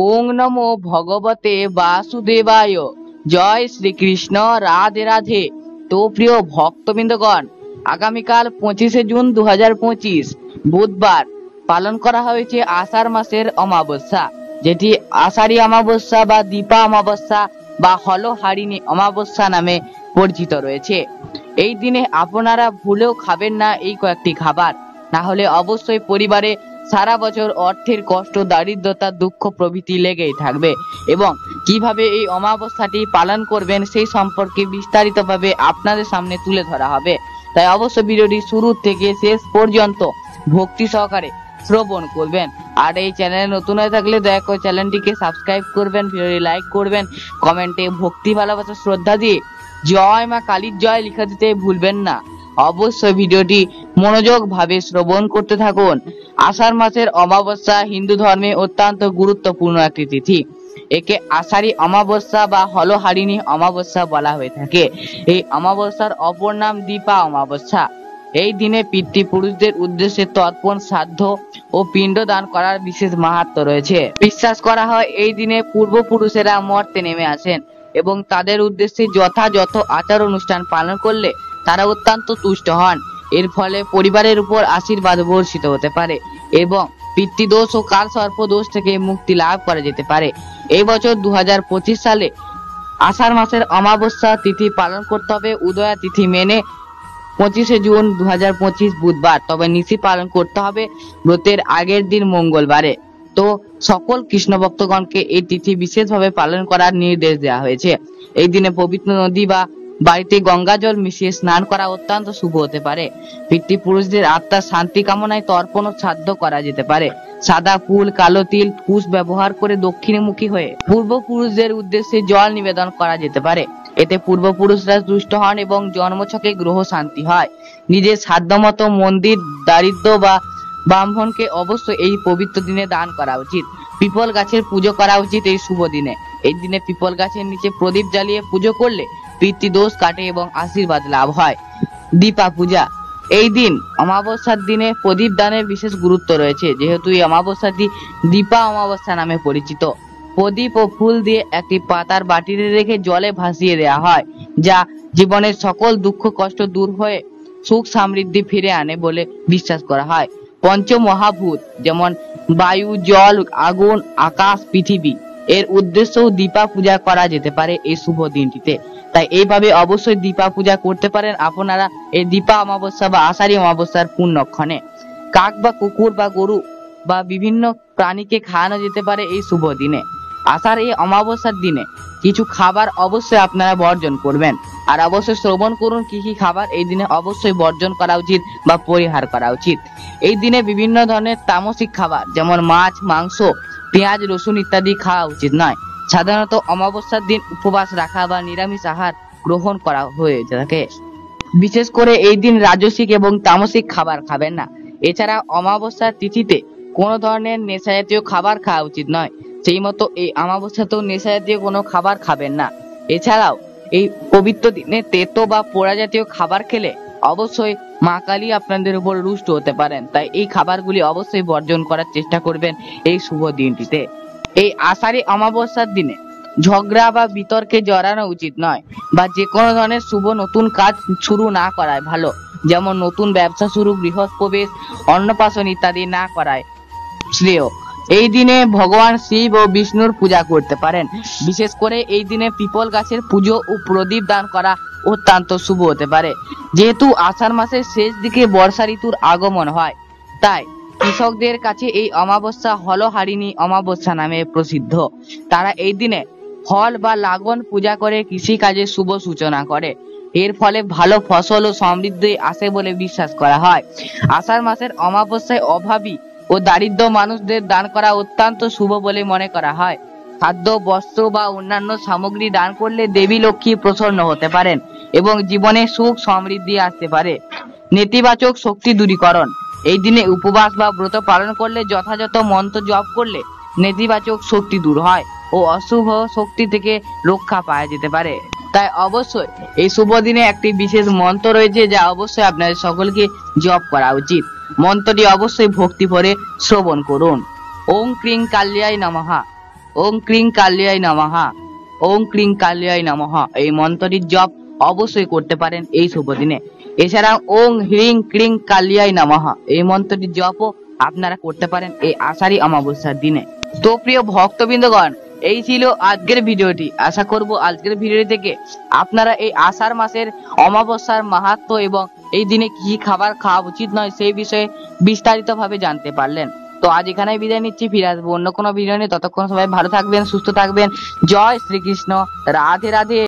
ওং নমো ভগবতে বাসুদেবায়। জয় শ্রীকৃষ্ণ, রাধে রাধে। তো প্রিয় ভক্তবৃন্দগণ, আগামীকাল 25শে জুন 2025 বুধবার পালন করা হয়েছে আষাঢ় মাসের অমাবস্যা, যেটি আষাঢ়ী অমাবস্যা বা দীপা অমাবস্যা বা হলহারিণী অমাবস্যা নামে পরিচিত রয়েছে। এই দিনে আপনারা ভুলেও খাবেন না এই কয়েকটি খাবার, না হলে অবশ্যই পরিবারে সারা বছর অর্থের কষ্ট, দারিদ্রতা, দুঃখ প্রভৃতি লেগেই থাকবে। এবং কিভাবে এই অমাবস্যাটি পালন করবেন সেই সম্পর্কে বিস্তারিতভাবে আপনাদের সামনে তুলে ধরা হবে। তাই অবশ্যই ভিডিওটি শুরু থেকে শেষ পর্যন্ত ভক্তি সহকারে শ্রবণ করবেন। আর এই চ্যানেলে নতুন হয়ে থাকলে দয়া করে চ্যানেলটিকে সাবস্ক্রাইব করবেন, ভিডিওটি লাইক করবেন, কমেন্টে ভক্তি ভালোবাসা শ্রদ্ধা দিয়ে জয় মা কালীর জয় লিখে দিতে ভুলবেন না। অবশ্যই ভিডিওটি মনোযোগ ভাবে শ্রবণ করতে থাকুন। আষাঢ় মাসের অমাবস্যা হিন্দু ধর্মে অত্যন্ত গুরুত্বপূর্ণ একটি তিথি। একে আষাঢ়ী অমাবস্যা বা হলহারিণী অমাবস্যা বলা হয়ে থাকে। এই অমাবস্যার অপর নাম দীপা অমাবস্যা। এই দিনে পিতৃপুরুষদের উদ্দেশ্যে তর্পণ, শ্রাদ্ধ ও পিণ্ড দান করার বিশেষ মাহাত্ম্য রয়েছে। বিশ্বাস করা হয় এই দিনে পূর্বপুরুষেরা মর্তে নেমে আসেন এবং তাদের উদ্দেশ্যে যথাযথ আচার অনুষ্ঠান পালন করলে তারা অত্যন্ত তুষ্ট হন। এর ফলে পরিবারের উপর আশীর্বাদ বর্ষিত হতে পারে এবং পিতৃদোষ ও কালসর্প দোষ থেকে মুক্তি লাভ করা যেতে পারে। এই বছর 2025 সালে আষাঢ় মাসের অমাবস্যা তিথি পালন করতে হবে উদয়া তিথি মেনে 25শে জুন 2025 বুধবার। তবে নিশি পালন করতে হবে ব্রতের আগের দিন মঙ্গলবারে। তো সকল কৃষ্ণ ভক্তগণকে এই তিথি বিশেষভাবে পালন করার নির্দেশ দেওয়া হয়েছে। এই দিনে পবিত্র নদী বা বাড়িতে গঙ্গা জল মিশিয়ে স্নান করা অত্যন্ত শুভ হতে পারে। পিতৃপুরুষদের আত্মার শান্তি কামনায় তর্পণ ও শ্রাদ্ধ করা যেতে পারে। সাদা ফুল, কালো তিল, কুশ ব্যবহার করে দক্ষিণমুখী হয়ে পূর্বপুরুষদের উদ্দেশ্যে জল নিবেদন করা যেতে পারে। এতে পূর্বপুরুষরা তুষ্ট হন এবং জন্মছকে গ্রহ শান্তি হয়। নিজের সাধ্যমতো মন্দির, দারিদ্র বা ব্রাহ্মণকে অবশ্যই এই পবিত্র দিনে দান করা উচিত। পিপল গাছের পুজো করা উচিত এই শুভ দিনে। এই দিনে পিপল গাছের নিচে প্রদীপ জ্বালিয়ে পুজো করলে পিতৃদোষ কাটে এবং আশীর্বাদ লাভ হয়। দীপা পূজা। এই দিন অমাবস্যার দিনে প্রদীপ দানের বিশেষ গুরুত্ব রয়েছে, যেহেতু এই অমাবস্যাটি দীপা অমাবস্যা নামে পরিচিত। প্রদীপ ও ফুল দিয়ে একটি পাতার বাটিতে রেখে জলে ভাসিয়ে দেওয়া হয়, যা জীবনের সকল দুঃখ কষ্ট দূর হয়ে সুখ সমৃদ্ধি ফিরে আনে বলে বিশ্বাস করা হয়। পঞ্চমহাভূত যেমন বায়ু, জল, আগুন, আকাশ, পৃথিবী এর উদ্দেশ্যেও দীপা পূজা করা যেতে পারে এই শুভ দিনটিতে। তাই এইভাবে অবশ্যই দীপা পূজা করতে পারেন আপনারা এই দীপা অমাবস্যা বা আষাঢ়ী অমাবস্যার পূর্ণক্ষণে। কাক বা কুকুর বা গরু বা বিভিন্ন প্রাণীকে খাওয়ানো যেতে পারে এই শুভ দিনে। আষাঢ় এই অমাবস্যার দিনে কিছু খাবার অবশ্যই আপনারা বর্জন করবেন। আর অবশ্যই শ্রবণ করুন কি কি খাবার এই দিনে অবশ্যই বর্জন করা উচিত বা পরিহার করা উচিত। এই দিনে বিভিন্ন ধরনের তামসিক খাবার যেমন মাছ, মাংস, পেঁয়াজ, রসুন ইত্যাদি খাওয়া উচিত নয়। সাধারণত অমাবস্যার দিন উপবাস রাখা বা নিরামিষ আহার গ্রহণ করা হয়ে থাকে। বিশেষ করে এই দিন রাজসিক এবং তামসিক খাবার খাবেন না। এছাড়া অমাবস্যার তিথিতে কোনো ধরনের নেশা জাতীয় খাবার খাওয়া উচিত নয়। সেই মতো এই অমাবস্যাতেও নেশা জাতীয় কোনো খাবার খাবেন না। এছাড়াও এই পবিত্র দিনে তেতো বা পোড়া জাতীয় খাবার খেলে অবশ্যই মা কালী আপনাদের উপর রুষ্ট হতে পারেন। তাই এই খাবারগুলি অবশ্যই বর্জন করার চেষ্টা করবেন এই শুভ দিনটিতে। এই আষাঢ়ী অমাবস্যার দিনে ঝগড়া বা বিতর্কে জড়ানো উচিত নয় বা যে কোনো ধরনের শুভ নতুন কাজ শুরু না করাই ভালো। যেমন নতুন ব্যবসা শুরু, গৃহপ্রবেশ, অন্নপ্রাশন ইত্যাদি না করায় শ্রেয়। এই দিনে ভগবান শিব ও বিষ্ণুর পূজা করতে পারেন। বিশেষ করে এই দিনে পিপল গাছের পুজো ও প্রদীপ দান করা অত্যন্ত শুভ হতে পারে। যেহেতু আষাঢ় মাসের শেষ দিকে বর্ষা ঋতুর আগমন হয়, তাই কৃষকদের কাছে এই অমাবস্যা হলহারিণী অমাবস্যা নামে প্রসিদ্ধ। তারা এই দিনে হল বা লাগন পূজা করে কৃষি কাজের শুভ সূচনা করে। এর ফলে ভালো ফসল ও সমৃদ্ধি আসে বলে বিশ্বাস করা হয়। আষাঢ় মাসের অমাবস্যায় অভাবী ও দারিদ্র মানুষদের দান করা অত্যন্ত শুভ বলে মনে করা হয়। খাদ্য, বস্ত্র বা অন্যান্য সামগ্রী দান করলে দেবী লক্ষ্মী প্রসন্ন হতে পারেন এবং জীবনে সুখ সমৃদ্ধি আসতে পারে। নেতিবাচক শক্তি দূরীকরণ। এই দিনে উপবাস বা ব্রত পালন করলে যথাযথ মন্ত্র জপ করলে নেতিবাচক শক্তি দূর হয় ও অশুভ শক্তি থেকে রক্ষা পাওয়া যেতে পারে। তাই অবশ্যই এই শুভ দিনে একটি বিশেষ মন্ত্র রয়েছে যা অবশ্যই আপনাদের সকলকে জপ করা উচিত। মন্ত্রটি অবশ্যই ভক্তি ভরে শ্রবণ করুন। ওং ক্রিং কাল্যায় নমঃ। ওং ক্রিং কালিয়াই নমঃ, ওং ক্রিং কালিয়াই নমঃ এই মন্ত্রটির জপ অবশ্যই করতে পারেন এই শুভ দিনে। এছাড়া ওং হ্রিং ক্রিং কালিয়াই নমঃ এই মন্ত্রটির জপও আপনারা করতে পারেন এই আষাঢ়ী অমাবস্যার দিনে। তো প্রিয় ভক্তবৃন্দগণ, এই ছিল আজকের ভিডিওটি। আশা করব আজকের ভিডিওটি থেকে আপনারা এই আষাঢ় মাসের অমাবস্যার মাহাত্ম্য এবং এই দিনে কি খাবার খাওয়া উচিত নয় সেই বিষয়ে বিস্তারিত ভাবে জানতে পারলেন। তো আজ এখানেই বিদায় নিচ্ছি, ফিরে আসবো অন্য কোনো ভিডিও নিয়ে। ততক্ষণ সবাই ভালো থাকবেন, সুস্থ থাকবেন। জয় শ্রীকৃষ্ণ, রাধে রাধে।